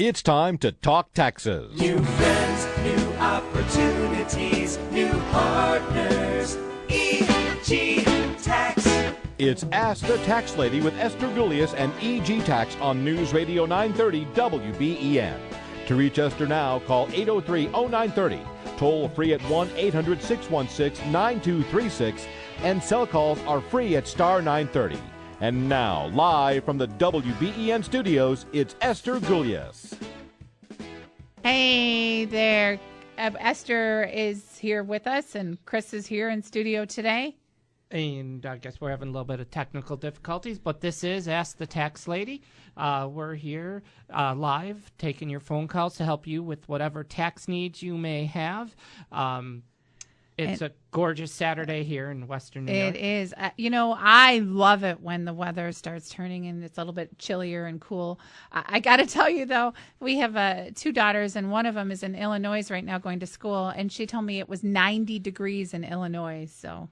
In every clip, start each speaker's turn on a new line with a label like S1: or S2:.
S1: It's time to talk taxes.
S2: New friends, new opportunities, new partners. EG Tax.
S1: It's Ask the Tax Lady with Esther Gulius and EG Tax on News Radio 930 WBEN. To reach Esther now, call 803-0930. Toll free at 1-800-616-9236. And cell calls are free at star 930. And now, live from the WBEN studios, it's Esther Gulius.
S3: Hey there. Esther is here with us, and Chris is here in studio today.
S4: And I guess we're having a little bit of technical difficulties, but this is Ask the Tax Lady. We're here live, taking your phone calls to help you with whatever tax needs you may have. It's a gorgeous Saturday here in Western New York.
S3: It is. I love it when the weather starts turning and it's a little bit chillier and cool. I got to tell you, though, we have 2 daughters, and one of them is in Illinois right now going to school, and she told me it was 90 degrees in Illinois, so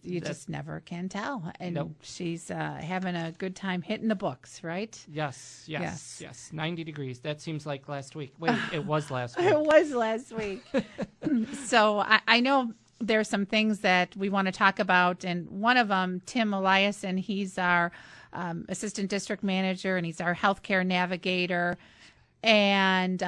S3: you just never can tell. And
S4: Nope.
S3: she's having a good time hitting the books, right?
S4: Yes. 90 degrees. That seems like last week. Wait, it was last week.
S3: It was last week. So I know there's some things that we want to talk about, and one of them, Tim Eliason, he's our assistant district manager, and he's our healthcare navigator. And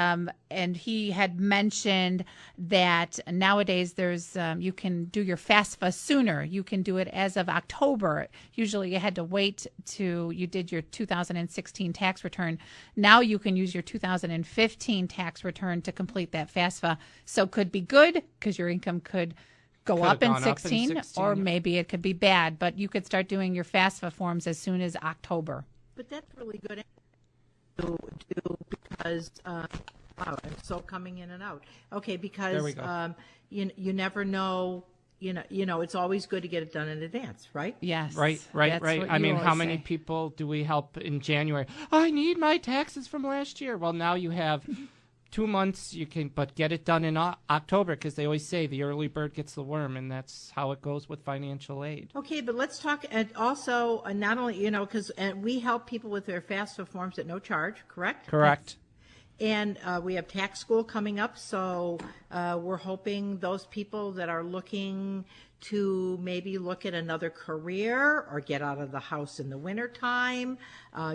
S3: he had mentioned that nowadays there's you can do your FAFSA sooner. You can do it as of October. Usually you had to wait to you did your 2016 tax return. Now you can use your 2015 tax return to complete that FAFSA. So could be good because your income could go up in 16, or maybe it could be bad. But you could start doing your FAFSA forms as soon as October.
S5: But that's really good to do because wow, I'm so coming in and out. Okay, because
S4: There we go.
S5: You never know. You know, it's always good to get it done in advance, right?
S3: Yes.
S4: Right.
S3: That's what
S4: I
S3: you
S4: mean, how
S3: always
S4: many
S3: say.
S4: people do we help in January? I need my taxes from last year. Well, now you have 2 months. You can, but get it done in October, because they always say the early bird gets the worm, and that's how it goes with financial aid.
S5: Okay, but let's talk, and also not only because we help people with their FAFSA forms at no charge, correct?
S4: Correct.
S5: And we have tax school coming up, so we're hoping those people that are looking to maybe look at another career or get out of the house in the wintertime,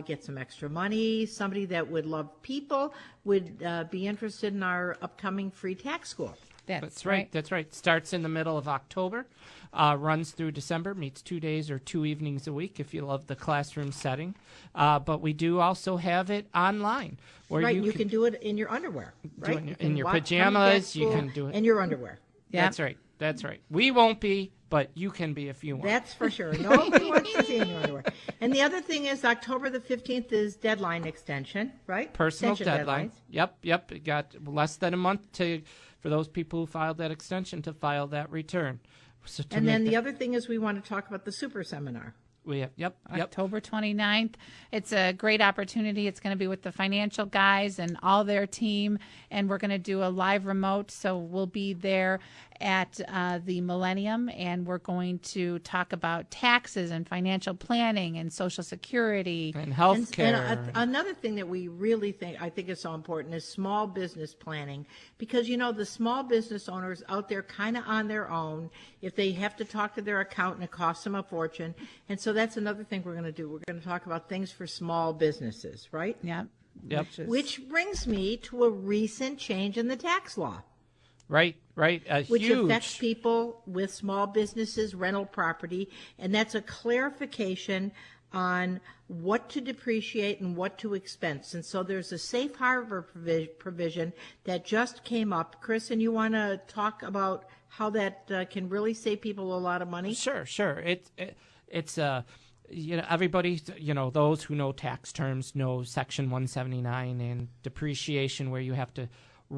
S5: get some extra money, somebody that would love people would be interested in our upcoming free tax school.
S4: That's right. That's right. Starts in the middle of October, runs through December, meets 2 days or 2 evenings a week if you love the classroom setting. But we do also have it online. Where
S5: Right, you can do it in your underwear, right?
S4: in
S5: You can
S4: your
S5: come to
S4: pajamas,
S5: tax
S4: you
S5: school
S4: can do it.
S5: in your underwear.
S3: Yeah.
S4: That's right. That's right. We won't be, but you can be if you want.
S5: That's for sure. Nobody wants to see in your underwear. And the other thing is October the 15th is deadline extension, right?
S4: Personal
S5: Extension
S4: deadline.
S5: deadlines.
S4: Yep. It got less than a month for those people who filed that extension to file that return. So
S5: And then the other thing is we want to talk about the super seminar.
S4: we have, yep.
S3: October 29th. It's a great opportunity. It's going to be with the financial guys and all their team, and we're going to do a live remote. So we'll be there at the Millennium, and we're going to talk about taxes and financial planning and Social Security.
S4: And health care.
S5: And another thing that we really I think is so important is small business planning, because the small business owners out there kind of on their own. If they have to talk to their accountant, it costs them a fortune. And so that's another thing we're going to do. We're going to talk about things for small businesses, right?
S3: Yep.
S4: Yep.
S5: Which brings me to a recent change in the tax law,
S4: Right.
S5: which affects people with small businesses, rental property, and that's a clarification on what to depreciate and what to expense. And so there's a safe harbor provision that just came up. Chris, and you want to talk about how that can really save people a lot of money?
S4: Sure. It's everybody, those who know tax terms know Section 179 and depreciation, where you have to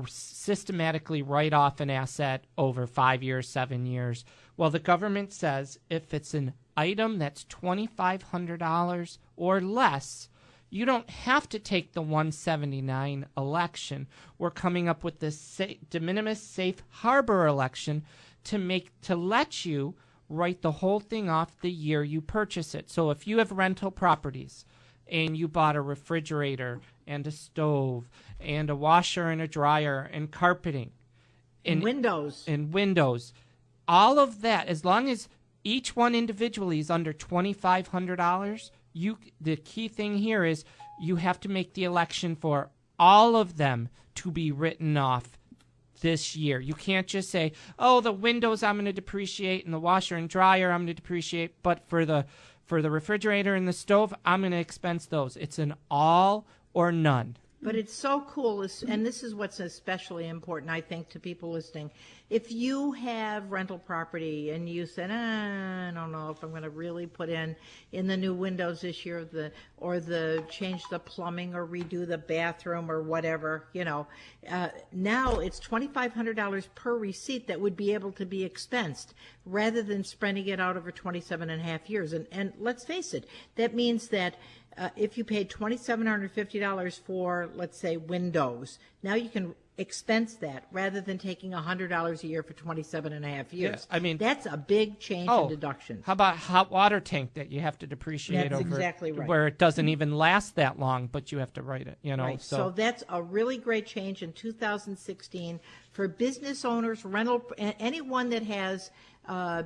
S4: systematically write off an asset over 5 years, 7 years. Well, the government says if it's an item that's $2,500 or less, you don't have to take the 179 election. We're coming up with this de minimis safe harbor election to let you write the whole thing off the year you purchase it. So if you have rental properties and you bought a refrigerator and a stove and a washer and a dryer and carpeting
S5: And windows.
S4: and windows, all of that, as long as each one individually is under $2,500, the key thing here is you have to make the election for all of them to be written off this year. You can't just say, oh, the windows I'm going to depreciate and the washer and dryer I'm going to depreciate, but for the refrigerator and the stove, I'm going to expense those. It's an all or none.
S5: But it's so cool, and this is what's especially important, I think, to people listening. If you have rental property and you said, I don't know if I'm going to really put in the new windows this year, or change the plumbing or redo the bathroom or whatever, now it's $2,500 per receipt that would be able to be expensed rather than spreading it out over 27 and a half years. And let's face it, that means that if you paid $2,750 for, let's say, windows, now you can expense that rather than taking $100 a year for 27 and a half years.
S4: Yeah, I mean,
S5: that's a big change in deductions.
S4: How about hot water tank that you have to depreciate
S5: That's
S4: over
S5: exactly right.
S4: where it doesn't even last that long, but you have to write it,
S5: Right. So that's a really great change in 2016 for business owners, anyone that has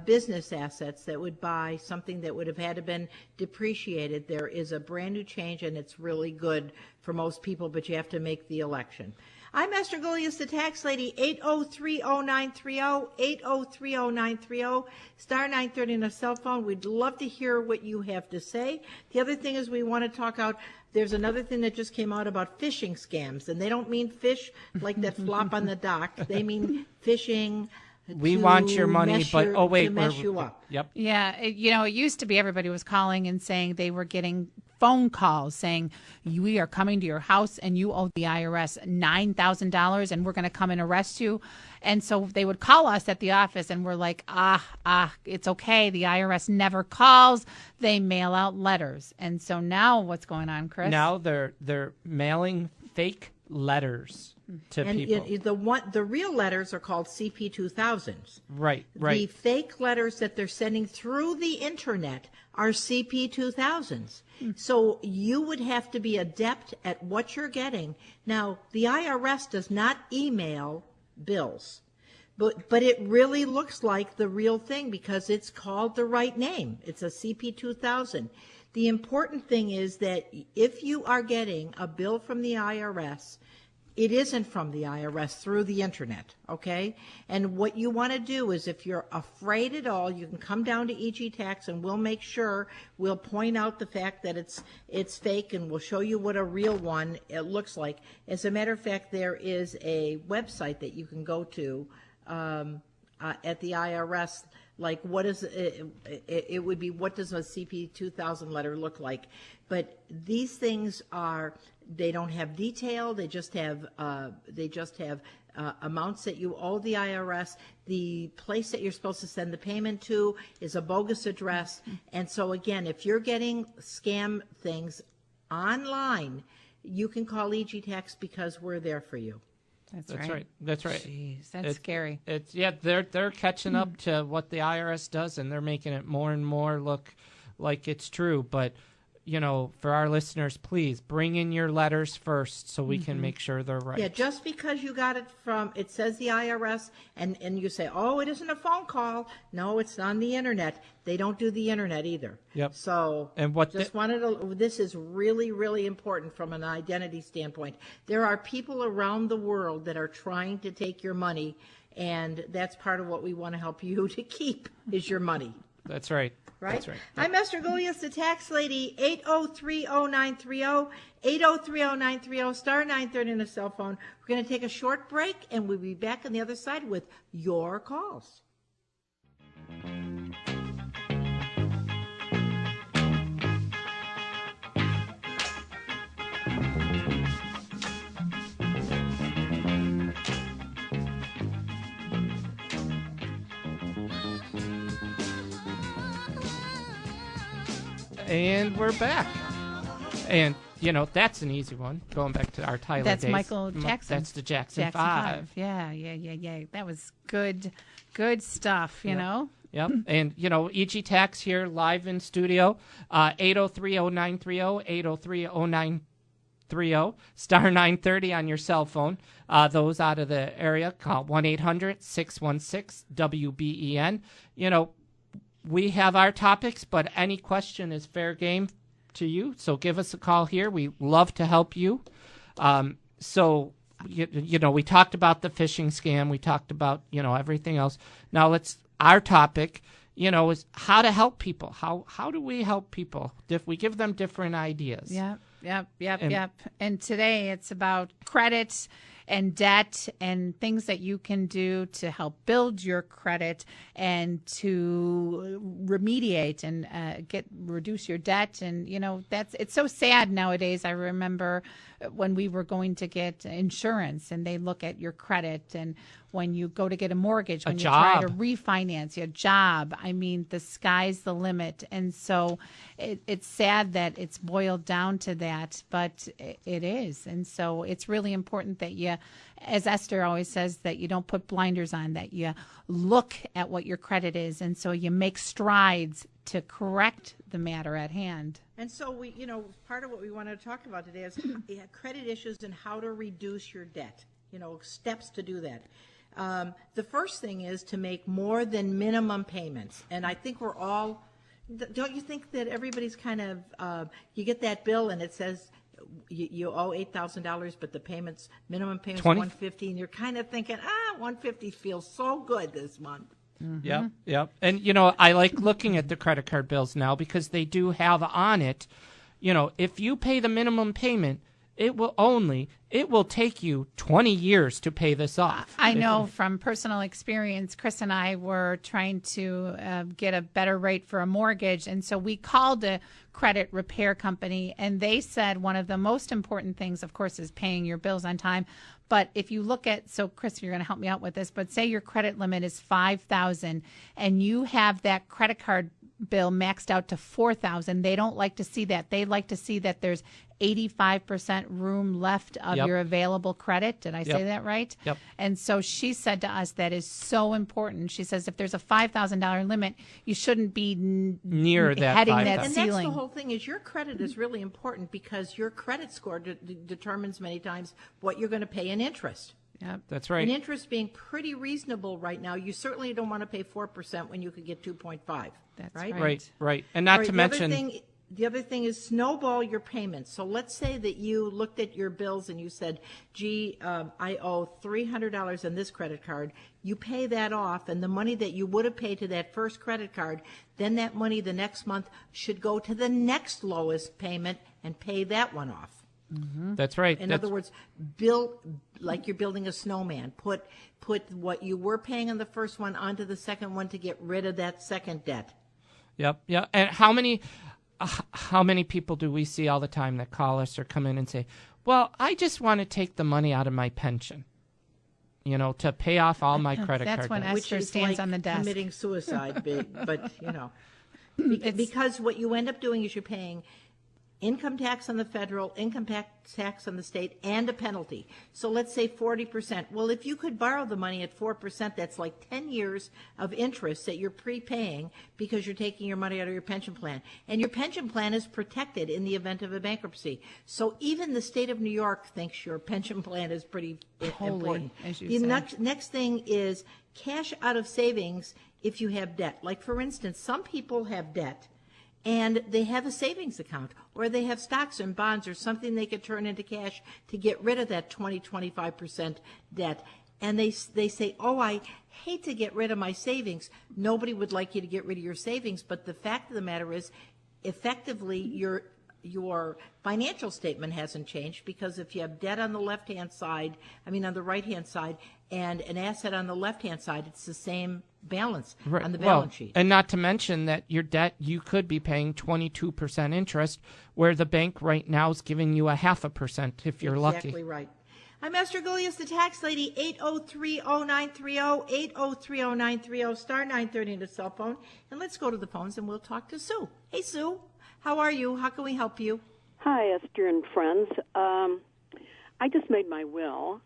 S5: business assets that would buy something that would have had to been depreciated. There is a brand new change, and it's really good for most people, but you have to make the election. I'm Esther Gulius, the tax lady, 8030930, 8030930, star 930 on a cell phone. We'd love to hear what you have to say. The other thing is we want to talk out, there's another thing that just came out about phishing scams, and they don't mean fish like that flop on the dock. They mean phishing.
S4: We want your money, but
S5: to mess you up.
S4: Yep.
S3: Yeah, it used to be everybody was calling and saying they were getting phone calls saying, we are coming to your house and you owe the IRS $9,000 and we're going to come and arrest you. And so they would call us at the office and we're like, it's okay. The IRS never calls. They mail out letters. And so now what's going on, Chris?
S4: Now they're mailing fake letters to people.
S5: The real letters are called CP2000s.
S4: Right.
S5: The fake letters that they're sending through the internet are CP2000s. So you would have to be adept at what you're getting. Now, the IRS does not email bills, but it really looks like the real thing because it's called the right name. It's a CP2000. The important thing is that if you are getting a bill from the IRS, it isn't from the IRS through the internet, okay? And what you want to do is if you're afraid at all, you can come down to EG Tax and we'll make sure, we'll point out the fact that it's fake and we'll show you what a real one it looks like. As a matter of fact, there is a website that you can go to at the IRS. Like what is it would be, what does a CP2000 letter look like? But these things they don't have detail. They just have amounts that you owe the IRS. The place that you're supposed to send the payment to is a bogus address. And so again, if you're getting scam online, you can call EG Tax because we're there for you.
S3: That's
S4: right.
S3: right.
S4: That's right.
S3: Jeez, that's scary.
S4: It's they're catching up to what the IRS does, and they're making it more and more look like it's true. But for our listeners, please bring in your letters first so we can make sure they're right.
S5: Yeah, just because you got it it says the IRS, and you say, oh, it isn't a phone call. No, it's on the internet. They don't do the internet either.
S4: Yep.
S5: So this is really, really important from an identity standpoint. There are people around the world that are trying to take your money, and that's part of what we want to help you to keep is your money.
S4: That's right.
S5: Right?
S4: That's right.
S5: I'm Esther Gulius, the tax lady, 8030930, 8030930, star 930 on a cell phone. We're going to take a short break, and we'll be back on the other side with your calls.
S4: And we're back. And, that's an easy one. Going back to our Tyler
S3: That's
S4: days.
S3: Michael Jackson.
S4: That's the Jackson 5.
S3: Yeah. That was good stuff, you know.
S4: Yep. And, EG Tax here live in studio, 803-0930, 803-0930, star 930 on your cell phone. Those out of the area, call 1-800-616-WBEN. We have our topics, but any question is fair game to you. So give us a call here. We love to help you. We talked about the phishing scam. We talked about, everything else. Now our topic, is how to help people. How do we help people? We give them different ideas.
S3: Yep. And today it's about credit and debt and things that you can do to help build your credit and to remediate and reduce your debt. And it's so sad nowadays. I remember when we were going to get insurance and they look at your credit, and when you go to get a mortgage, when you try to refinance your job, I mean, the sky's the limit. And so it's sad that it's boiled down to that, but it is. And so it's really important that you, as Esther always says, that you don't put blinders on, that you look at what your credit is. And so you make strides to correct the matter at hand.
S5: And so we, part of what we want to talk about today is credit issues and how to reduce your debt, steps to do that. The first thing is to make more than minimum payments. And I think we're all, don't you think that everybody's kind of, you get that bill and it says you owe $8,000, but the minimum payment's $150, and you're kind of thinking, $150 feels so good this month.
S4: Mm-hmm. Yep. And, I like looking at the credit card bills now because they do have on it, if you pay the minimum payment, it will take you 20 years to pay this off.
S3: I know from personal experience, Chris and I were trying to get a better rate for a mortgage. And so we called a credit repair company, and they said one of the most important things, of course, is paying your bills on time. But if you look at, so Chris, you're going to help me out with this, but say your credit limit is $5,000 and you have that credit card bill maxed out to $4,000. They don't like to see that. They like to see that there's 85% room left of your available credit. Did I say that right?
S4: Yep.
S3: And so she said to us that is so important. She says if there's a $5,000 limit, you shouldn't be
S4: near that
S3: heading that
S5: and
S3: ceiling.
S5: And that's the whole thing is your credit is really important because your credit score determines many times what you're going to pay in interest.
S3: Yep.
S4: That's right.
S5: And interest being pretty reasonable right now, you certainly don't want to pay 4% when you could get 2.5.
S3: That's
S5: right.
S4: Right. And not to mention...
S5: The other thing is snowball your payments. So let's say that you looked at your bills and you said, I owe $300 on this credit card. You pay that off, and the money that you would have paid to that first credit card, then that money the next month should go to the next lowest payment and pay that one off.
S3: Mm-hmm.
S4: That's right.
S5: In other words, build like you're building a snowman. Put what you were paying on the first one onto the second one to get rid of that second debt.
S4: Yep. And how many people do we see all the time that call us or come in and say, well, I just want to take the money out of my pension, to pay off all my credit card
S3: That's when
S4: debts.
S3: Esther stands on the desk.
S5: Committing suicide, but because what you end up doing is you're paying income tax on the federal, income tax on the state, and a penalty. So let's say 40%. Well, if you could borrow the money at 4%, that's like 10 years of interest that you're prepaying because you're taking your money out of your pension plan. And your pension plan is protected in the event of a bankruptcy. So even the state of New York thinks your pension plan is pretty important.
S3: As you
S5: the
S3: said.
S5: next thing is cash out of savings if you have debt. Like, for instance, some people have debt and they have a savings account, or they have stocks and bonds or something they could turn into cash to get rid of that 25% debt. And they say, I hate to get rid of my savings. Nobody would like you to get rid of your savings, but the fact of the matter is, effectively, your financial statement hasn't changed, because if you have debt on the right-hand side, and an asset on the left-hand side, it's the same balance on the balance sheet.
S4: And not to mention that your debt, you could be paying 22% interest, where the bank right now is giving you 0.5% if you're lucky.
S5: Exactly right. I'm Esther Gulias, the tax lady, 803-0930, 803-0930, star 930 on the cell phone. And let's go to the phones and we'll talk to Sue. Hey, Sue. How are you? How can we help you?
S6: Hi, Esther and friends. I just made my will,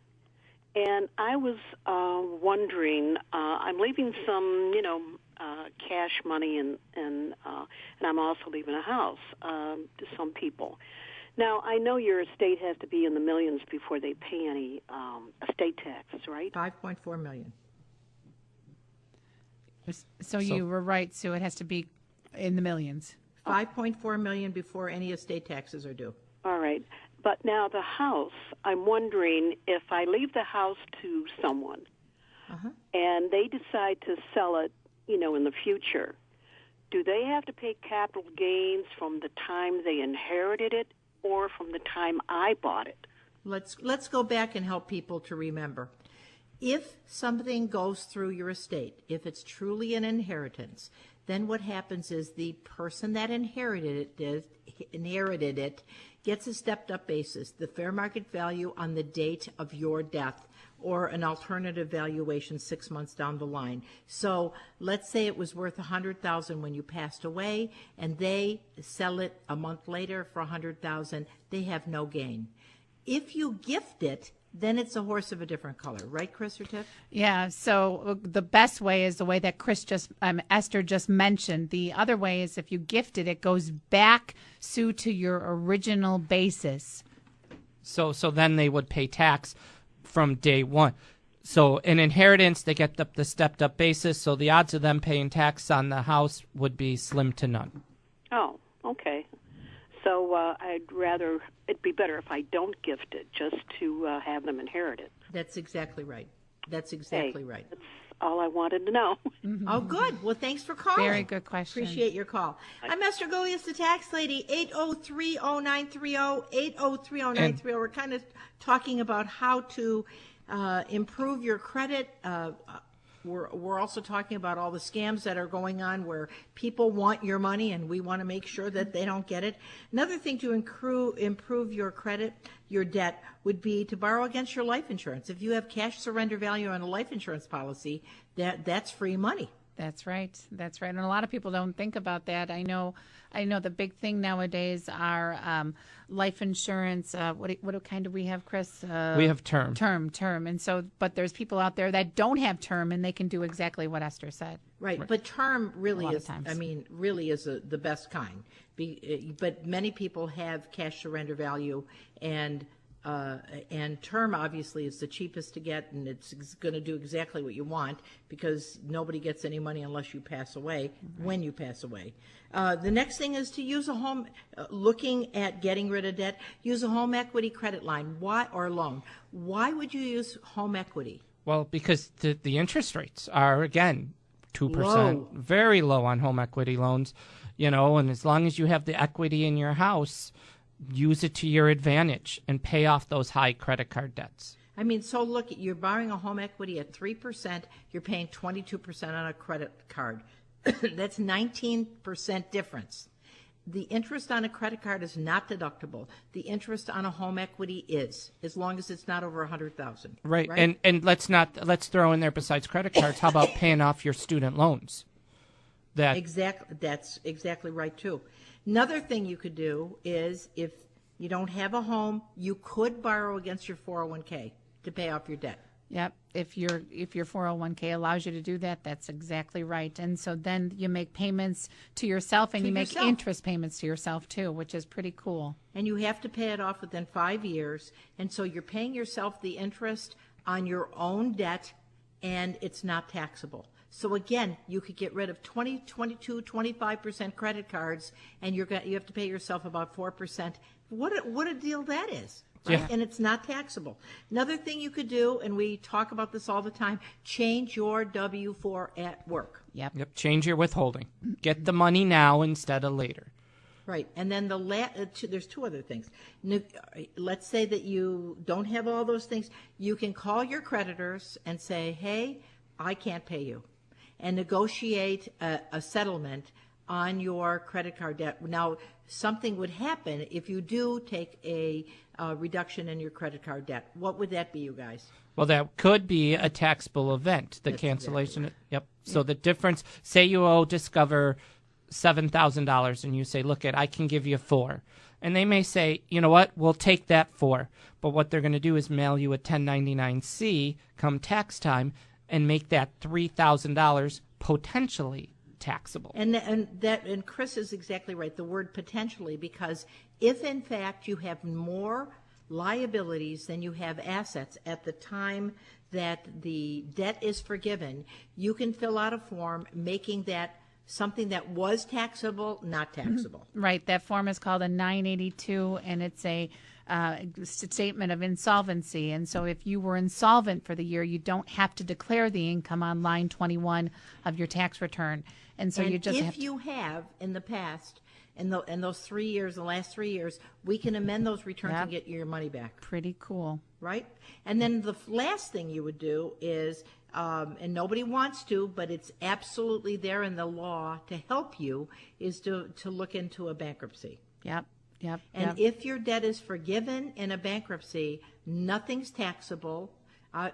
S6: and I was wondering, I'm leaving some, cash money, and I'm also leaving a house to some people. Now, I know your estate has to be in the millions before they pay any estate taxes, right?
S5: $5.4 million.
S3: So you were right, Sue. It has to be in the millions.
S5: $5.4 million before any estate taxes are due.
S6: All right. But now the house, I'm wondering if I leave the house to someone and they decide to sell it, in the future, do they have to pay capital gains from the time they inherited it or from the time I bought it?
S5: Let's go back and help people to remember. If something goes through your estate, if it's truly an inheritance, then what happens is the person that inherited it gets a stepped-up basis, the fair market value on the date of your death, or an alternative valuation 6 months down the line. So let's say it was worth $100,000 when you passed away, and they sell it a month later for $100,000. They have no gain. If you gift it, then it's a horse of a different color, right, Chris or Tiff?
S3: Yeah. So the best way is the way that Esther just mentioned. The other way is if you gift it, it goes back, Sue, to your original basis.
S4: So then they would pay tax from day one. So in inheritance, they get the stepped-up basis, so the odds of them paying tax on the house would be slim to none.
S6: Oh, okay. So it'd be better if I don't gift it, just to have them inherit it.
S5: That's exactly right. That's exactly right.
S6: That's all I wanted to know.
S5: Mm-hmm. Oh, good. Well, thanks for calling.
S3: Very good question.
S5: Appreciate your call. I'm Esther Golias, the tax lady, 803-0930, 803-0930. We're kind of talking about how to improve your credit. We're also talking about all the scams that are going on where people want your money and we want to make sure that they don't get it. Another thing to improve your credit, your debt, would be to borrow against your life insurance. If you have cash surrender value on a life insurance policy, that's free money.
S3: That's right. That's right. And a lot of people don't think about that. I know the big thing nowadays are life insurance. What kind do we have, Chris?
S4: We have term.
S3: Term. And so, but there's people out there that don't have term and they can do exactly what Esther said.
S5: Right. But term really is,
S3: times.
S5: really is the best kind. But many people have cash surrender value, and term obviously is the cheapest to get, and it's going to do exactly what you want because nobody gets any money unless you pass away, when you pass away. The next thing is to use a home, looking at getting rid of debt, use a home equity credit line or loan. Why would you use home equity?
S4: Well, because the interest rates are, again, 2%,
S5: low.
S4: Very low on home equity loans, and as long as you have the equity in your house, use it to your advantage and pay off those high credit card debts.
S5: So look, you're borrowing a home equity at 3%, you're paying 22% on a credit card. That's 19% difference. The interest on a credit card is not deductible. The interest on a home equity is, as long as it's not over $100,000.
S4: Right. And let's throw in there, besides credit cards, how about paying off your student loans?
S5: Exactly. That's exactly right too. Another thing you could do is, if you don't have a home, you could borrow against your 401k to pay off your debt.
S3: Yep. If your 401k allows you to do that, that's exactly right. And so then you make payments to yourself, and you make interest payments to yourself too, which is pretty cool.
S5: And you have to pay it off within 5 years. And so you're paying yourself the interest on your own debt, and it's not taxable. So again, you could get rid of 20, 22, 25% credit cards, and you have to pay yourself about 4%. What a deal that is. Right?
S4: Yeah.
S5: And it's not taxable. Another thing you could do, and we talk about this all the time, change your W-4 at work.
S3: Yep.
S4: Change your withholding. Get the money now instead of later.
S5: Right. And then there's two other things. Let's say that you don't have all those things. You can call your creditors and say, hey, I can't pay you, and negotiate a settlement on your credit card debt. Now, something would happen if you do take a reduction in your credit card debt. What would that be, you guys?
S4: Well, that could be a taxable event, the cancellation. Exactly right. Yep. So the difference, say you owe Discover $7,000 and you say, look, I can give you $4,000. And they may say, you know what, we'll take that $4,000. But what they're going to do is mail you a 1099-C come tax time and make that $3,000 potentially taxable.
S5: And Chris is exactly right. The word potentially, because if in fact you have more liabilities than you have assets at the time that the debt is forgiven, you can fill out a form making that something that was taxable not taxable.
S3: Right. That form is called a 982, and it's a statement of insolvency. And so if you were insolvent for the year, you don't have to declare the income on line 21 of your tax return. And so you just
S5: if
S3: have to,
S5: you have in the past, in those 3 years, the last 3 years, we can amend those returns and get your money back.
S3: pretty cool.
S5: Right? And then the last thing you would do is, and nobody wants to, but it's absolutely there in the law to help you, is to look into a bankruptcy.
S3: Yep.
S5: And if your debt is forgiven in a bankruptcy, nothing's taxable.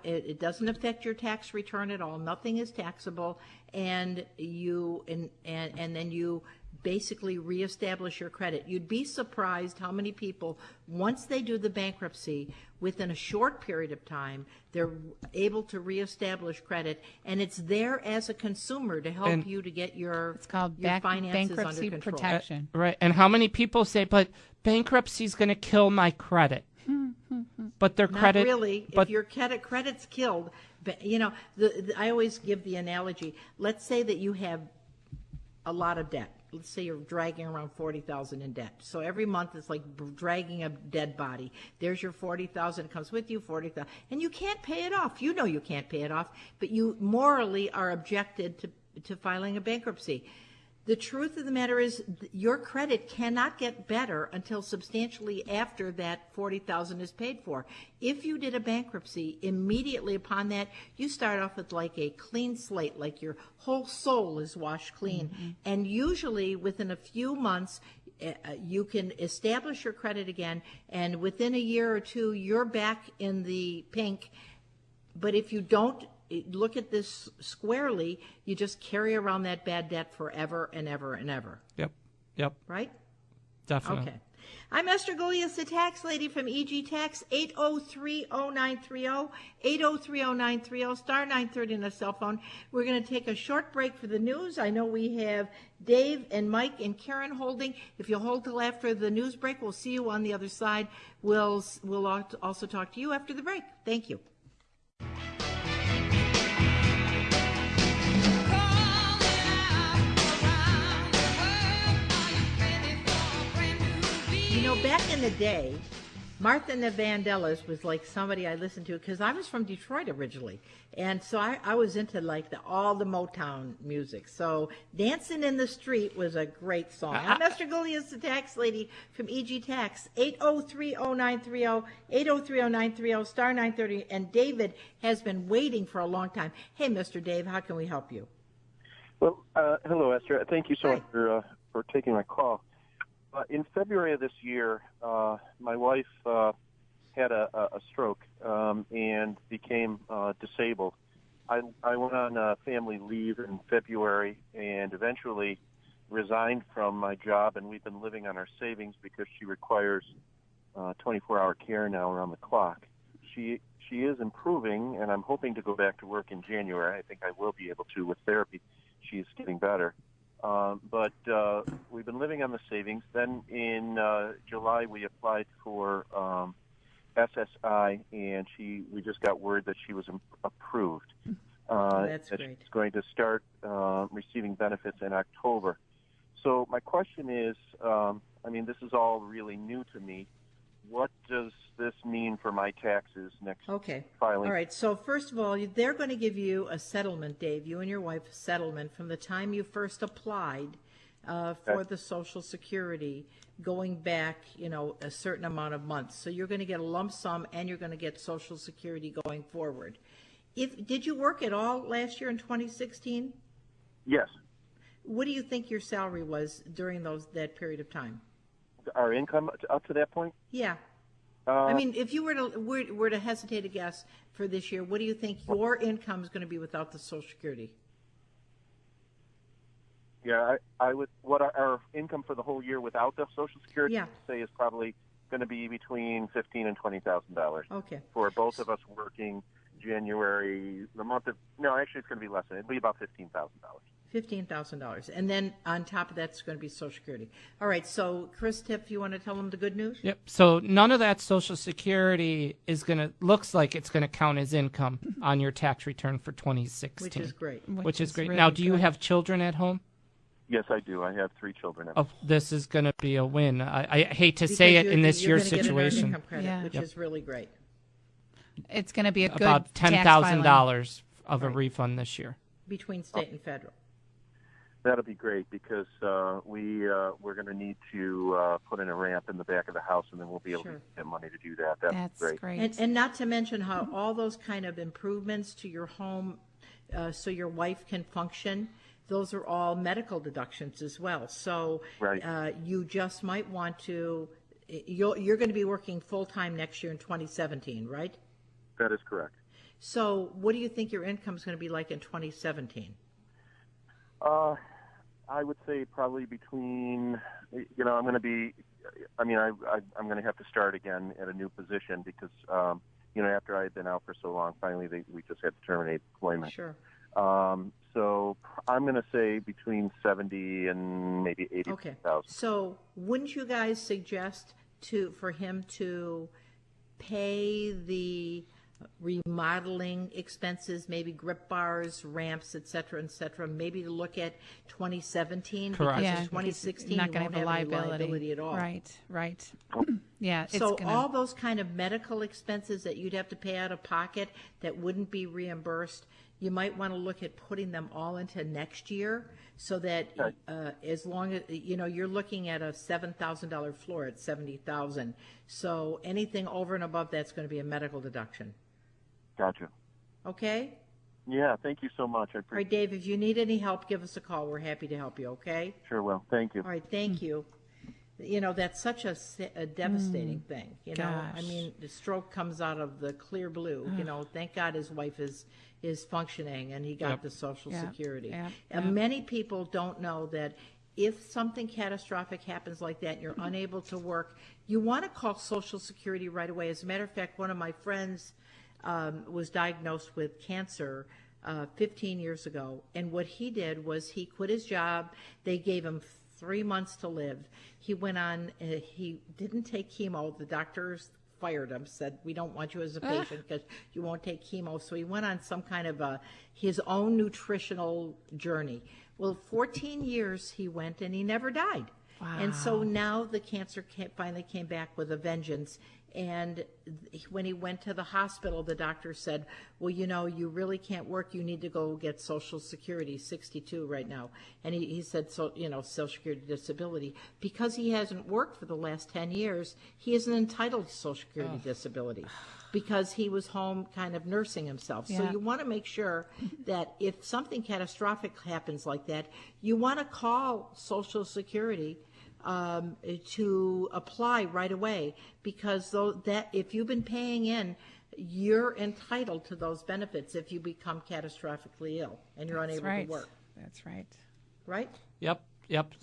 S5: It doesn't affect your tax return at all. Nothing is taxable, and then you basically reestablish your credit. You'd be surprised how many people, once they do the bankruptcy, within a short period of time, they're able to reestablish credit, and it's there as a consumer to help you to get
S3: it's called
S5: your finances
S3: bankruptcy
S5: under control.
S3: protection.
S4: Right. And how many people say, but bankruptcy's going to kill my credit? But their credit...
S5: Not really.
S4: But
S5: if your credit's killed, I always give the analogy. Let's say that you have a lot of debt. Let's say you're dragging around $40,000 in debt. So every month it's like dragging a dead body. There's your $40,000. It comes with you, $40,000, and you can't pay it off. You know you can't pay it off, but you morally are objected to filing a bankruptcy. The truth of the matter is your credit cannot get better until substantially after that $40,000 is paid for. If you did a bankruptcy, immediately upon that, you start off with like a clean slate, like your whole soul is washed clean. Mm-hmm. And usually within a few months, you can establish your credit again, and within a year or two, you're back in the pink. But if you don't look at this squarely, you just carry around that bad debt forever and ever and ever.
S4: Yep.
S5: Right?
S4: Definitely.
S5: Okay. I'm Esther Golias, the tax lady from EG Tax, 803-0930, 803-0930, star 930 on a cell phone. We're going to take a short break for the news. I know we have Dave and Mike and Karen holding. If you'll hold till after the news break, we'll see you on the other side. We'll also talk to you after the break. Thank you. You know, back in the day, Martha and the Vandellas was like somebody I listened to because I was from Detroit originally. And so I was into like all the Motown music. So Dancing in the Street was a great song. I'm Esther Golias, the tax lady from EG Tax, 803-0930, 803-0930, star 930. And David has been waiting for a long time. Hey, Mr. Dave, how can we help you?
S7: Well, hello, Esther. Thank you so much for taking my call. In February of this year, my wife had a stroke and became disabled. I went on family leave in February and eventually resigned from my job, and we've been living on our savings because she requires 24-hour care now around the clock. She is improving, and I'm hoping to go back to work in January. I think I will be able to with therapy. She's getting better. But we've been living on the savings. Then in July, we applied for SSI, and we just got word that she was approved.
S5: That's
S7: that
S5: great.
S7: She's going to start receiving benefits in October. So my question is, this is all really new to me. What does this mean for my taxes next filing?
S5: All right. So first of all, they're going to give you a settlement, Dave, you and your wife, a settlement from the time you first applied for the Social Security, going back, a certain amount of months. So you're going to get a lump sum, and you're going to get Social Security going forward. Did you work at all last year in 2016?
S7: Yes.
S5: What do you think your salary was during that period of time?
S7: Our income up to that point?
S5: Yeah. If you were to hesitate a guess for this year, what do you think your income is going to be without the Social Security?
S7: Yeah, I would. What our income for the whole year without the Social Security,
S5: yeah,
S7: say, is probably going to be between $15,000 and $20,000.
S5: Okay.
S7: For both of us working January, it's going to be less than. It'll be about $15,000.
S5: $15,000. And then on top of that, it's going to be Social Security. All right, so Chris Tiff, you want to tell them the good news?
S4: Yep. So none of that Social Security looks like it's going to count as income on your tax return for 2016.
S5: Which is great.
S4: Which is great.
S3: really
S4: Now, do you
S3: good.
S4: have children at home?
S7: Yes, I do. I have 3 children.
S4: Oh, this is going to be a win. I hate to say it in this year's
S5: You're going to get an earned
S4: situation.
S5: income credit,
S3: Yeah.
S5: which is really great.
S3: It's going to be a good
S4: About
S3: tax filing.
S4: $10,000 of a
S5: Right.
S4: refund this year.
S5: Between state and federal.
S7: That'll be great because we're going to need to put in a ramp in the back of the house, and then we'll be able
S5: Sure.
S7: to get money to do that. That's
S3: That's
S7: great.
S3: great.
S5: And not to mention how all those kind of improvements to your home so your wife can function, those are all medical deductions as well. So
S7: Right.
S5: you just might want to, you're going to be working full-time next year in 2017, right?
S7: That is correct.
S5: So what do you think your income is going to be like in 2017?
S7: I would say probably between, I'm going to be, I'm going to have to start again at a new position because, after I had been out for so long, finally we just had to terminate employment.
S5: Sure.
S7: So I'm going to say between 70 and maybe 80,000.
S5: Okay. So wouldn't you guys suggest for him to pay the remodeling expenses, maybe grip bars, ramps, et cetera, maybe to look at 2017
S4: Correct.
S5: because
S3: Yeah,
S5: in 2016
S3: not
S5: you
S3: going
S5: won't
S3: to have
S5: have any liability at all.
S3: Right. Yeah. It's
S5: So
S3: gonna,
S5: all those kind of medical expenses that you'd have to pay out of pocket that wouldn't be reimbursed, you might want to look at putting them all into next year so that as long as, you're looking at a $7,000 floor at $70,000. So anything over and above that's going to be a medical deduction.
S7: Gotcha.
S5: Okay?
S7: Yeah, thank you so much. I
S5: All
S7: appreciate
S5: right, Dave, if you need any help, give us a call. We're happy to help you, okay?
S7: it. Sure will. Thank you.
S5: All right, thank you. That's such a devastating thing. I
S3: Gosh.
S5: mean, the stroke comes out of the clear blue. Thank God his wife is functioning and he got
S4: Yep.
S5: the Social
S3: Yep.
S5: Security.
S3: Yep.
S5: And
S3: Yep.
S5: many people don't know that if something catastrophic happens like that and you're unable to work, you want to call Social Security right away. As a matter of fact, one of my friends was diagnosed with cancer 15 years ago, and what he did was he quit his job. They gave him 3 months to live. He went on, he didn't take chemo. The doctors fired him, said, we don't want you as a patient because you won't take chemo. So he went on some kind of his own nutritional journey. Well, 14 years he went and he never died.
S3: Wow.
S5: And so now the cancer finally came back with a vengeance. And when he went to the hospital, the doctor said, well, you really can't work. You need to go get Social Security, 62 right now. And he said, Social Security disability. Because he hasn't worked for the last 10 years, he isn't entitled to Social Security disability because he was home kind of nursing himself. So
S3: Yeah.
S5: you want to make sure that if something catastrophic happens like that, you want to call Social Security to apply right away, because if you've been paying in, you're entitled to those benefits if you become catastrophically ill and you're
S3: That's
S5: unable
S3: right.
S5: to work.
S3: That's right.
S5: Right?
S4: Yep.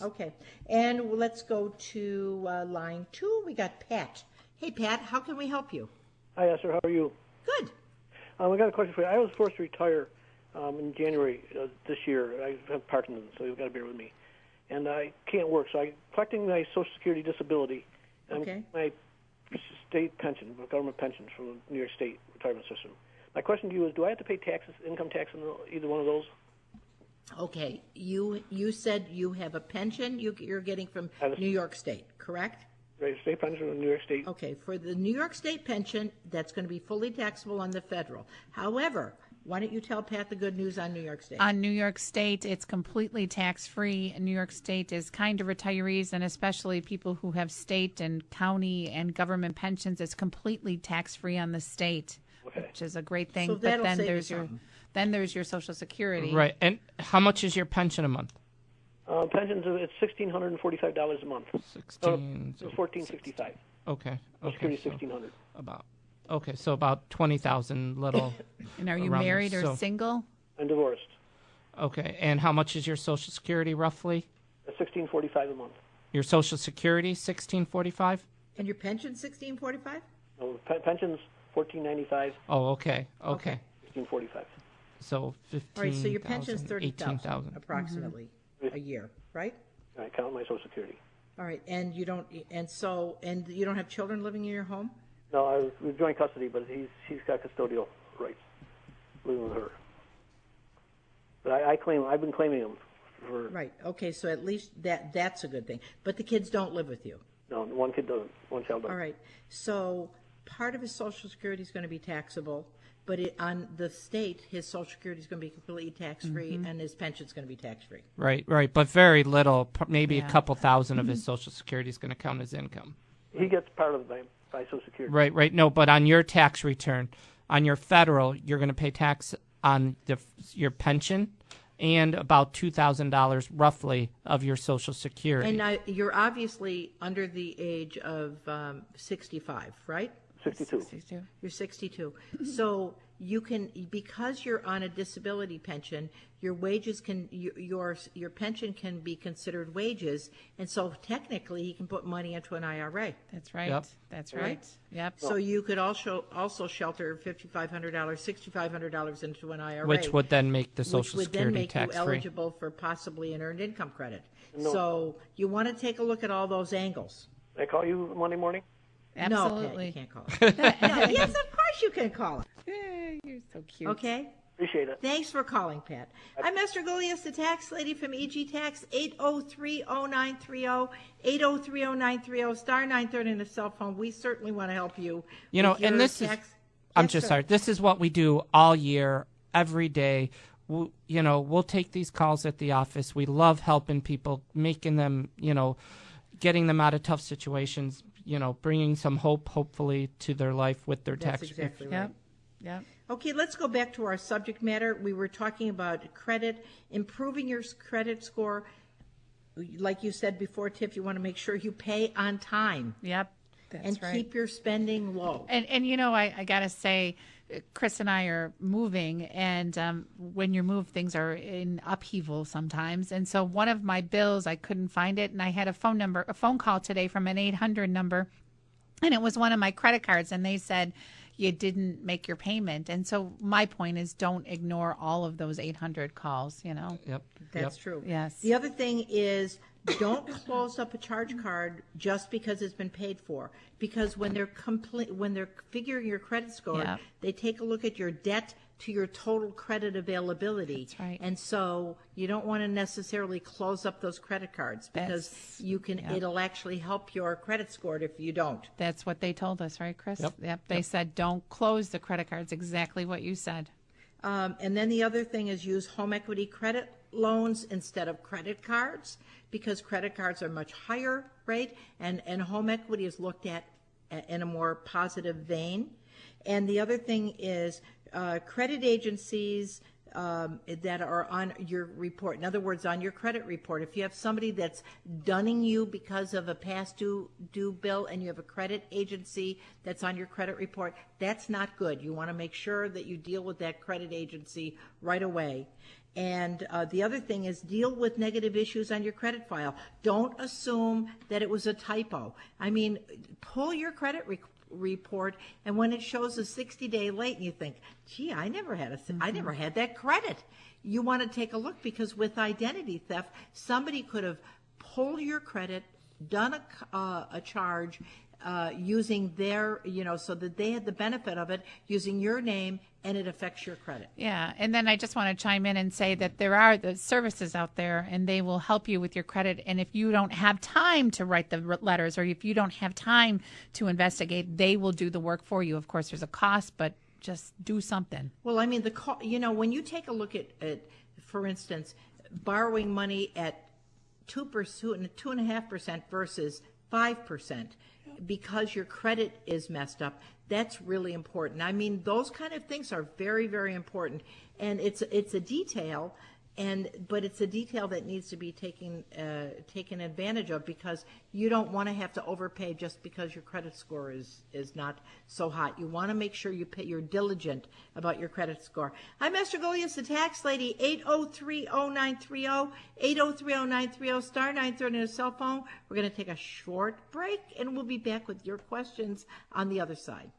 S5: Okay. And let's go to line 2. We got Pat. Hey, Pat, how can we help you?
S8: Hi, Esther. How are you?
S5: Good.
S8: I got a question for you. I was forced to retire in January this year. I have Parkinson's, so you've got to bear with me. And I can't work, so I'm collecting my Social Security disability and
S5: Okay.
S8: my state pension, government pensions from the New York State retirement system. My question to you is, do I have to pay taxes, income tax on either one of those?
S5: Okay. You said you have a pension you're getting from New York State, correct?
S8: Right, state pension from New York State.
S5: Okay, for the New York State pension, that's going to be fully taxable on the federal. However, why don't you tell Pat the good news on New York State?
S3: On New York State, it's completely tax-free. New York State is kind to retirees and especially people who have state and county and government pensions. It's completely tax-free on the state, which is a great thing.
S5: So
S3: but
S5: that'll
S3: then
S5: save you
S3: there's your Social Security.
S4: Right. And how much is your pension a month?
S8: Pensions, it's $1,645 a month.
S4: 16.
S8: $1,465.
S4: Okay.
S8: Security
S4: So
S8: $1,600.
S4: so about 20,000 little.
S3: And are you
S4: around there.
S3: married or
S4: So-
S3: single?
S8: I'm divorced.
S4: Okay. And how much is your Social Security roughly?
S8: $1,645 a month.
S4: Your Social Security, 1645?
S5: And your pension, $1,645?
S8: No, pensions $1,495.
S4: Oh, okay. Okay.
S8: $1,645.
S4: So 15.
S5: All right, so your pension's
S4: 18,000.
S5: $30,000 approximately a year, right?
S8: I count my Social Security.
S5: All right, and you don't have children living in your home?
S8: No, we're joint custody, but he's got custodial rights, living with her. But I've been claiming him for.
S5: Right. Okay, so at least that's a good thing. But the kids don't live with you.
S8: No, one kid doesn't. One child doesn't.
S5: All right. So part of his Social Security is going to be taxable, but on the state, his Social Security is going to be completely tax-free, and his pension is going to be tax-free.
S4: Right. But very little, maybe a couple thousand of his Social Security is going to count as income.
S8: He gets part of my Social Security.
S4: Right. No, but on your tax return, on your federal, you're going to pay tax on your pension and about $2,000 roughly of your Social Security.
S5: And now you're obviously under the age of 65, right?
S8: 62.
S5: You're 62. So you can, because you're on a disability pension, your wages your pension can be considered wages, and so technically he can put money into an IRA.
S3: That's right.
S4: Yep.
S3: That's right. Yep.
S5: So you could also shelter $5,500, $6,500 into an IRA,
S4: Which would then make the Social
S5: which would then
S4: Security
S5: make you
S4: tax-free.
S5: eligible for possibly an earned income credit.
S8: No.
S5: So you want to take a look at all those angles.
S8: Can I call you Monday morning?
S3: Absolutely.
S5: No, Pat, you can't call it. No, yes, of course you can call it.
S3: You're so cute.
S5: Okay?
S8: Appreciate it.
S5: Thanks for calling, Pat. I'm Esther Golias, the tax lady from EG Tax, 803-0930, 803-0930, star 930 on the cell phone. We certainly want to help you.
S4: You know,
S5: with your
S4: and this
S5: tax.
S4: is, I'm
S5: Yes,
S4: just
S5: sir.
S4: sorry, this is what we do all year, every day. We'll take these calls at the office. We love helping people, making them, getting them out of tough situations, bringing some hope, hopefully, to their life with their
S5: That's
S4: tax.
S5: exactly right.
S3: Yep. Yep.
S5: Okay, let's go back to our subject matter. We were talking about credit, improving your credit score. Like you said before, Tiff, you want to make sure you pay on time
S3: Yep. That's
S5: and
S3: right.
S5: keep your spending low.
S3: And I got to say, Chris and I are moving, and when you move, things are in upheaval sometimes. And so one of my bills, I couldn't find it, and I had a phone call today from an 800 number, and it was one of my credit cards, and they said, you didn't make your payment. And so my point is, don't ignore all of those 800 calls,
S4: Yep.
S5: That's true.
S3: Yes.
S5: The other thing is, don't close up a charge card just because it's been paid for. Because when they're figuring your credit score,
S3: Yep.
S5: they take a look at your debt to your total credit availability.
S3: That's right.
S5: And so you don't want to necessarily close up those credit cards because it'll actually help your credit score if you don't.
S3: That's what they told us, right, Chris?
S4: Yep.
S3: They said, don't close the credit cards. Exactly what you said.
S5: And then the other thing is use home equity credit loans instead of credit cards, because credit cards are much higher rate, and home equity is looked at in a more positive vein. And the other thing is credit agencies that are on your report. In other words, on your credit report, if you have somebody that's dunning you because of a past due bill and you have a credit agency that's on your credit report, that's not good. You want to make sure that you deal with that credit agency right away. And the other thing is deal with negative issues on your credit file. Don't assume that it was a typo. I mean, pull your credit report, and when it shows a 60-day late and you think, gee, I never had that credit, you want to take a look, because with identity theft, somebody could have pulled your credit, done a charge using their, so that they had the benefit of it using your name, and it affects your credit.
S3: Yeah, and then I just want to chime in and say that there are the services out there, and they will help you with your credit. And if you don't have time to write the letters, or if you don't have time to investigate, they will do the work for you. Of course, there's a cost, but just do something.
S5: Well, I mean, when you take a look at, for instance, borrowing money at 2.5% versus 5%, because your credit is messed up, that's really important. I mean, those kind of things are very, very important, and it's a detail, but it's a detail that needs to be taken advantage of, because you don't want to have to overpay just because your credit score is not so hot. You want to make sure you're diligent about your credit score. I'm Esther Golias, the tax lady, 803-0930, 803-0930, star 930 on a cell phone. We're going to take a short break, and we'll be back with your questions on the other side.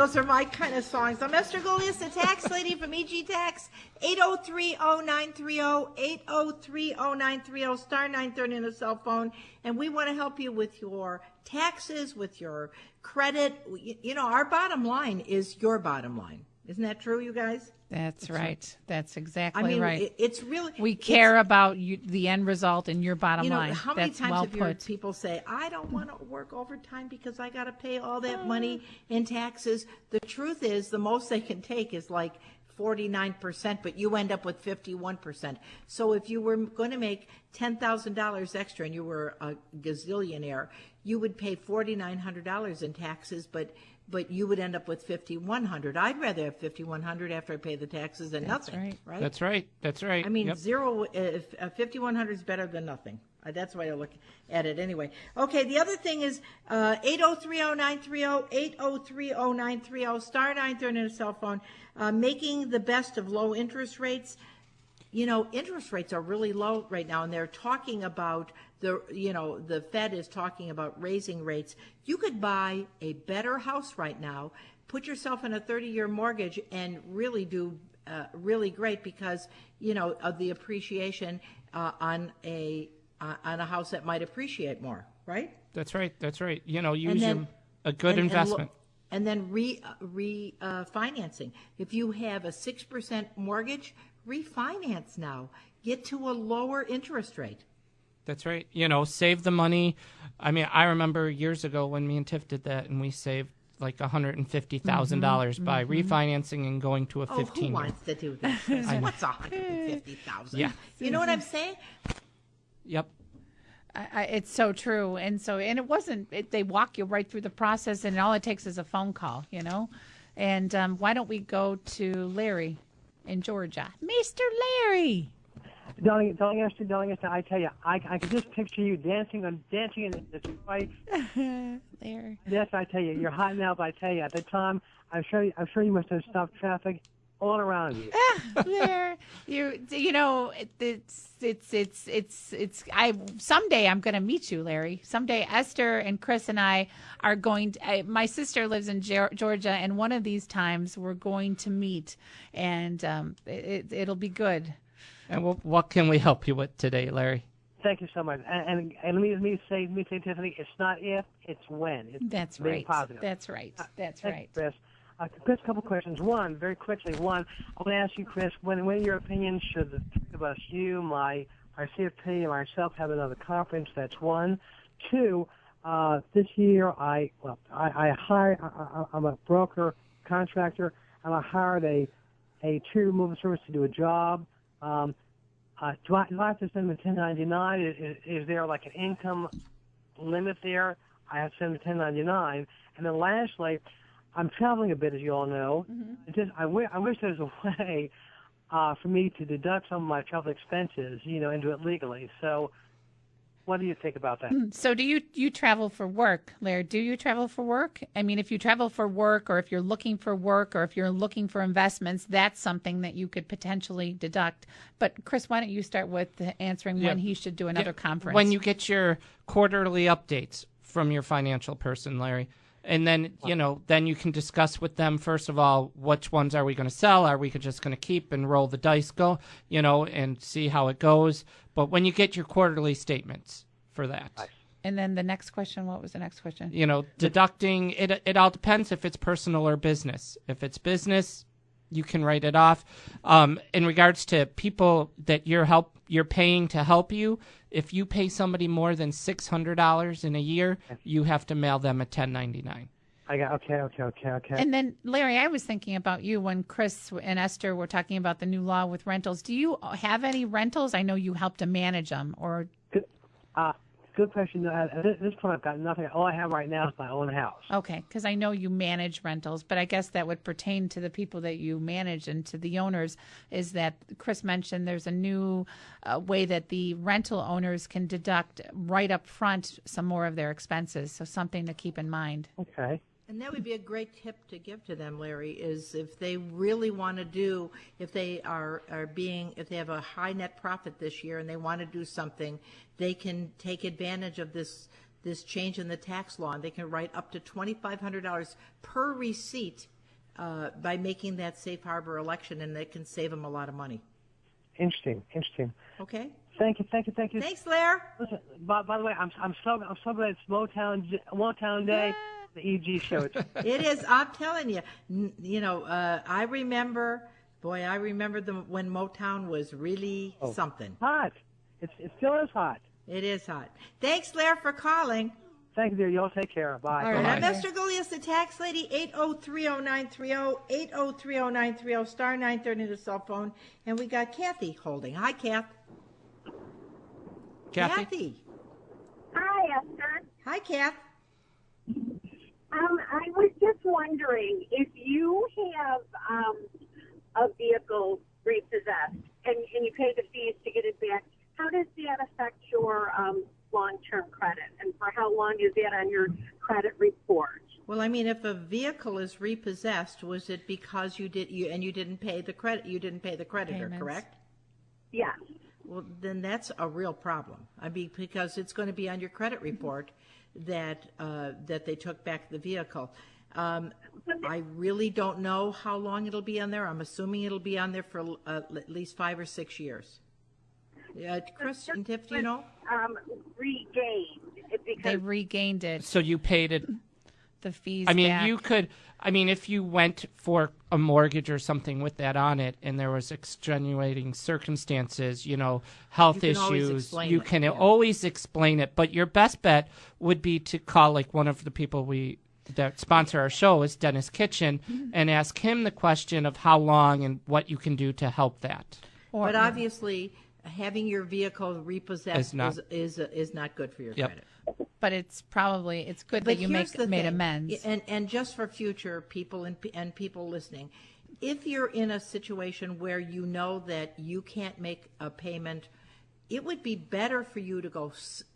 S5: Those are my kind of songs. I'm Esther Golias, the tax lady from EG Tax, 803-0930, 803-0930, star 930 on a cell phone. And we want to help you with your taxes, with your credit. You know, our bottom line is your bottom line. Isn't that true, you guys?
S3: That's right. That's exactly
S5: I mean,
S3: right.
S5: It's really...
S3: We care about you, the end result and your bottom line.
S5: How many
S3: That's
S5: times
S3: well
S5: have you heard
S3: put.
S5: people say, I don't want to work overtime because I got to pay all that money in taxes? The truth is, the most they can take is like 49%, but you end up with 51%. So if you were going to make $10,000 extra and you were a gazillionaire, you would pay $4,900 in taxes, but you would end up with $5,100. I'd rather have $5,100 after I pay the taxes than nothing. Right?
S4: That's right. I
S5: mean, zero. If $5,100 is better than nothing. That's the way I look at it anyway. Okay, the other thing is 803-0930, 803-0930, star 930 on a cell phone, making the best of low interest rates. You know, interest rates are really low right now, and they're talking about the Fed is talking about raising rates. You could buy a better house right now, put yourself in a 30-year mortgage, and really do really great because, of the appreciation on a house that might appreciate more, right?
S4: That's right. Use a good investment.
S5: And then refinancing. If you have a 6% mortgage, refinance now. Get to a lower interest rate.
S4: That's right. Save the money. I mean, I remember years ago when me and Tiff did that, and we saved like $150,000 by refinancing and going to a 15-year.
S5: Who wants to do that? What's $150,000?
S4: Yeah.
S5: You know what I'm saying?
S4: Yep.
S3: It's so true, and it wasn't. They walk you right through the process, and all it takes is a phone call, And why don't we go to Larry in Georgia, Mr. Larry?
S9: Darling Esther, I tell you, I can just picture you dancing in Detroit.
S3: There.
S9: Yes, I tell you, you're hot now. But I tell you, at the time, I'm sure you must have stopped traffic all around you.
S3: There, someday I'm going to meet you, Larry. Someday Esther and Chris and I are going to, my sister lives in Georgia, and one of these times we're going to meet, and it'll be good.
S4: And what can we help you with today, Larry?
S9: Thank you so much. And let me say, Tiffany, it's not if, it's when.
S3: That's
S9: being
S3: right.
S9: positive.
S3: That's right. That's right.
S9: Chris, a couple questions. One, very quickly. One, I want to ask you, Chris, when in your opinion should the three of us, you, my CFP, and myself, have another conference? That's one. Two, this year I'm a broker contractor, and I hired a tree removal service to do a job. Do I have to send them a 1099? Is there like an income limit there? I have to send them a 1099. And then lastly, I'm traveling a bit, as you all know. Mm-hmm. I wish there was a way for me to deduct some of my travel expenses, and do it legally. So what do you think about that?
S3: So do you travel for work, Larry? Do you travel for work? I mean, if you travel for work, or if you're looking for work, or if you're looking for investments, that's something that you could potentially deduct. But Chris, why don't you start with answering when he should do another conference?
S4: When you get your quarterly updates from your financial person, Larry. And then, then you can discuss with them, first of all, which ones are we going to sell? Are we just going to keep and roll the dice, and see how it goes? But when you get your quarterly statements for that. Nice.
S3: And then the next question, what was the next question?
S4: Deducting, it all depends if it's personal or business. If it's business, you can write it off. In regards to people that you're paying to help you, if you pay somebody more than $600 in a year, you have to mail them a 1099.
S9: Okay.
S3: And then, Larry, I was thinking about you when Chris and Esther were talking about the new law with rentals. Do you have any rentals? I know you help to manage them. Or
S9: Good question. At this point, I've got nothing. All I have right now is my own house.
S3: Okay, because I know you manage rentals, but I guess that would pertain to the people that you manage and to the owners. Is that Chris mentioned there's a new way that the rental owners can deduct right up front some more of their expenses, so something to keep in mind.
S9: Okay.
S5: And that would be a great tip to give to them, Larry, is if they really want to do, if they if they have a high net profit this year and they want to do something, they can take advantage of this change in the tax law, and they can write up to $2,500 per receipt by making that safe harbor election, and it can save them a lot of money.
S9: Interesting.
S5: Okay.
S9: Thank you.
S5: Thanks, Lair.
S9: Listen, by the way, I'm so glad it's Motown Day, the EG show.
S5: It is. I'm telling you. I remember when Motown was really something.
S9: Hot. It still is hot.
S5: It is hot. Thanks, Lair, for calling.
S9: Thank you, dear. Y'all take care. Bye.
S5: All right. I'm Esther Goulias, the tax lady, 8030930, 8030930, star 930 the cell phone. And we got Kathy holding. Hi, Kathy.
S10: Hi, Esther.
S5: Hi, Kath.
S10: I was just wondering if you have a vehicle repossessed and you pay the fees to get it back, how does that affect your long-term credit, and for how long is that on your credit report?
S5: Well, I mean, if a vehicle is repossessed, was it because you didn't pay the credit? You didn't pay the creditor,
S3: Payments.
S5: Correct?
S10: Yes.
S5: Well, then that's a real problem. I mean, because it's going to be on your credit report that they took back the vehicle. I really don't know how long it'll be on there. I'm assuming it'll be on there for at least 5 or 6 years. Chris and Tiff, do you know?
S10: Regained.
S3: They regained it.
S4: So you paid it.
S3: The fees.
S4: I mean,
S3: back.
S4: you could. I mean, if you went for a mortgage or something with that on it, and there was extenuating circumstances, health
S5: You can always
S4: issues,
S5: explain
S4: you
S5: it,
S4: can
S5: yeah.
S4: always explain it. But your best bet would be to call like one of the people that sponsor our show is Dennis Kitchen, and ask him the question of how long and what you can do to help that.
S5: But obviously, having your vehicle repossessed is not good for your credit.
S3: But it's good that you made amends.
S5: And just for future people and people listening, if you're in a situation where you know that you can't make a payment, it would be better for you to go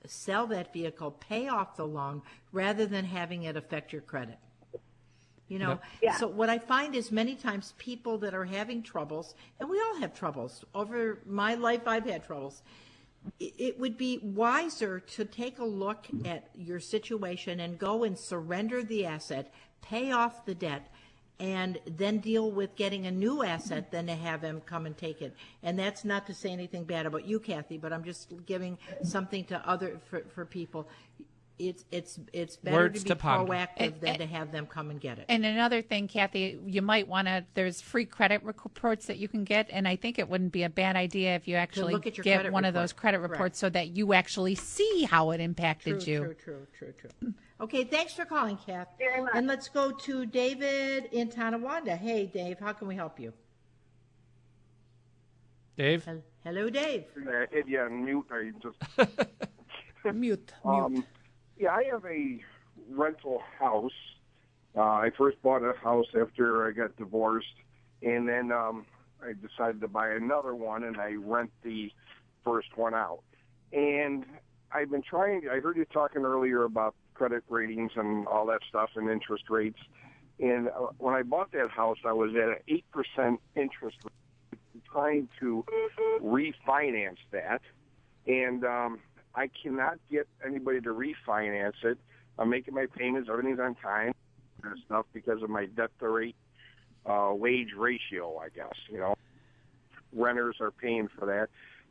S5: sell that vehicle, pay off the loan, rather than having it affect your credit.
S10: Yeah.
S5: So what I find is many times people that are having troubles, and we all have troubles. Over my life, I've had troubles. It would be wiser to take a look at your situation and go and surrender the asset, pay off the debt, and then deal with getting a new asset than to have them come and take it. And that's not to say anything bad about you, Kathy, but I'm just giving something to for people. It's better
S4: Words
S5: to be
S4: to ponder.
S5: proactive than to have them come and get it.
S3: And another thing, Kathy, you might want to, there's free credit reports that you can get, and I think it wouldn't be a bad idea if you actually
S5: look at your
S3: get
S5: credit
S3: one of
S5: report.
S3: those credit
S5: Correct.
S3: reports so that you actually see how it impacted you.
S5: True. Okay, thanks for calling, Kath.
S10: Very much.
S5: And let's go to David in Tonawanda. Hey, Dave, how can we help you?
S4: Dave?
S5: Hello, Dave.
S7: Yeah, on mute. I just
S3: Mute.
S7: Yeah, I have a rental house. I first bought a house after I got divorced, and then I decided to buy another one, and I rent the first one out. And I've been trying. I heard you talking earlier about credit ratings and all that stuff and interest rates. And when I bought that house, I was at an 8% interest rate, trying to refinance that, and I cannot get anybody to refinance it. I'm making my payments, everything's on time and stuff because of my debt to rate wage ratio, I guess. Renters are paying for that.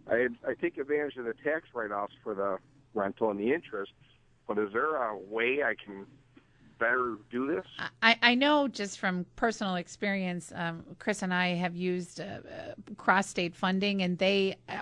S7: I take advantage of the tax write-offs for the rental and the interest, but is there a way I can better do this?
S3: I know just from personal experience, Chris and I have used cross-state funding, and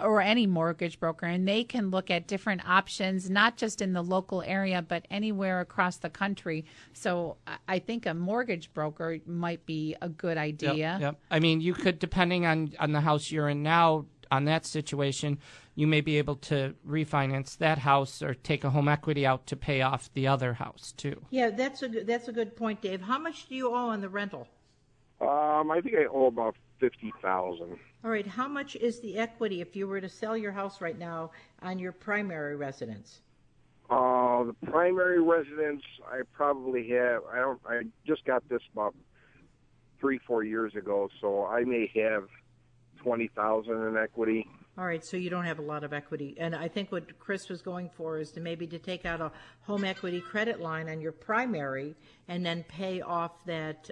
S3: or any mortgage broker, and they can look at different options, not just in the local area, but anywhere across the country. So I think a mortgage broker might be a good idea.
S4: Yep. I mean, you could, depending on the house you're in now, on that situation, you may be able to refinance that house or take a home equity out to pay off the other house too.
S5: Yeah, that's a good point, Dave. How much do you owe on the rental?
S7: I think I owe about $50,000.
S5: All right. How much is the equity if you were to sell your house right now on your primary residence?
S7: The primary residence, I probably have. I just got this about 3-4 years ago, so I may have $20,000 in equity.
S5: All right, so you don't have a lot of equity. And I think what Chris was going for is to take out a home equity credit line on your primary and then pay off that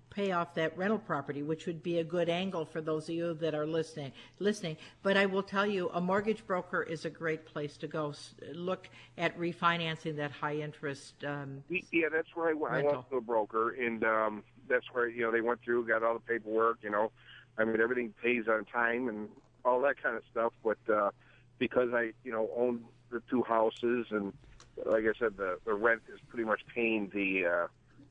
S5: pay off that rental property, which would be a good angle for those of you that are listening. But I will tell you, a mortgage broker is a great place to go. Look at refinancing that high interest.
S11: Yeah, that's where I went to a broker, and that's where they went through, got all the paperwork. I mean, everything pays on time and all that kind of stuff. But because I own the two houses, and like I said, the rent is pretty much paying the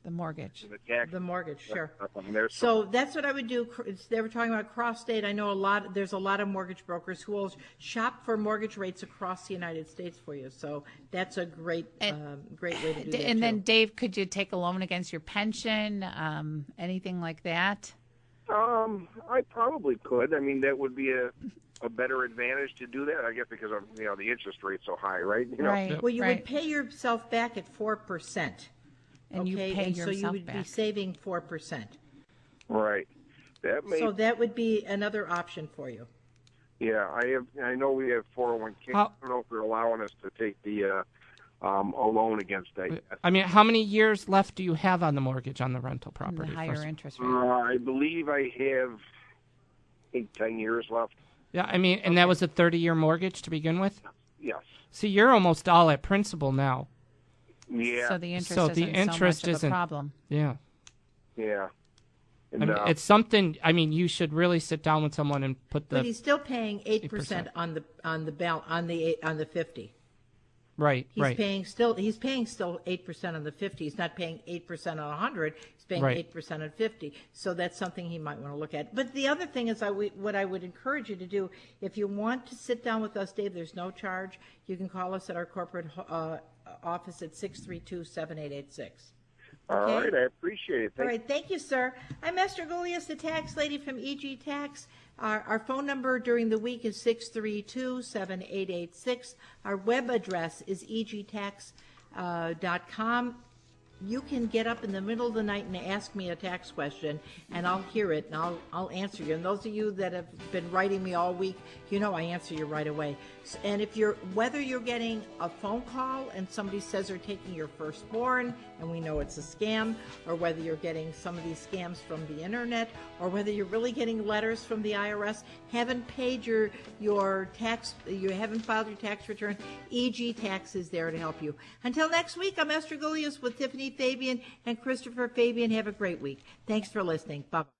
S3: mortgage.
S5: The mortgage, sure.
S11: There.
S5: So that's what I would do. They were talking about cross-state. I know there's a lot of mortgage brokers who will shop for mortgage rates across the United States for you. So that's a great way to do that.
S3: And then, Dave, could you take a loan against your pension, anything like that?
S11: I probably could. I mean, that would be a better advantage to do that, I guess, because of the interest rate's so high, right?
S3: Right.
S5: Well, you would pay yourself back at 4%.
S3: And you pay yourself
S5: so you would
S3: back.
S5: be saving 4%.
S11: Right.
S5: So that would be another option for you.
S11: Yeah, I know we have 401k. I don't know if they're allowing us to take the a loan against that.
S4: I mean, how many years left do you have on the mortgage on the rental property?
S3: The higher interest rate.
S11: I believe I have 10 years left.
S4: Yeah, I mean, and that was a 30-year mortgage to begin with?
S11: Yes.
S4: See, you're almost all at principal now.
S11: Yeah.
S3: So the interest isn't so much of a problem.
S4: Yeah.
S11: Yeah. And,
S4: I mean, it's something. I mean, you should really sit down with someone and put the.
S5: But he's still paying 8% on the 50.
S4: Right.
S5: He's paying still 8% on the 50. He's not paying 8% on 100. He's paying 8% on 50. So that's something he might want to look at. But the other thing is, what I would encourage you to do, if you want to sit down with us, Dave, there's no charge. You can call us at our corporate office at 632-7886.
S11: All right, I appreciate it.
S5: All right, thank you, sir. I'm Esther Goulias, the tax lady from EG Tax. Our phone number during the week is 632-7886. Our web address is egtax.com. You can get up in the middle of the night and ask me a tax question, and I'll hear it, and I'll answer you. And those of you that have been writing me all week, I answer you right away. And whether you're getting a phone call and somebody says they're taking your firstborn, and we know it's a scam, or whether you're getting some of these scams from the internet, or whether you're really getting letters from the IRS, haven't paid your tax, you haven't filed your tax return, EG Tax is there to help you. Until next week, I'm Esther Goulias with Tiffany Fabian and Christopher Fabian. Have a great week. Thanks for listening. Bye-bye.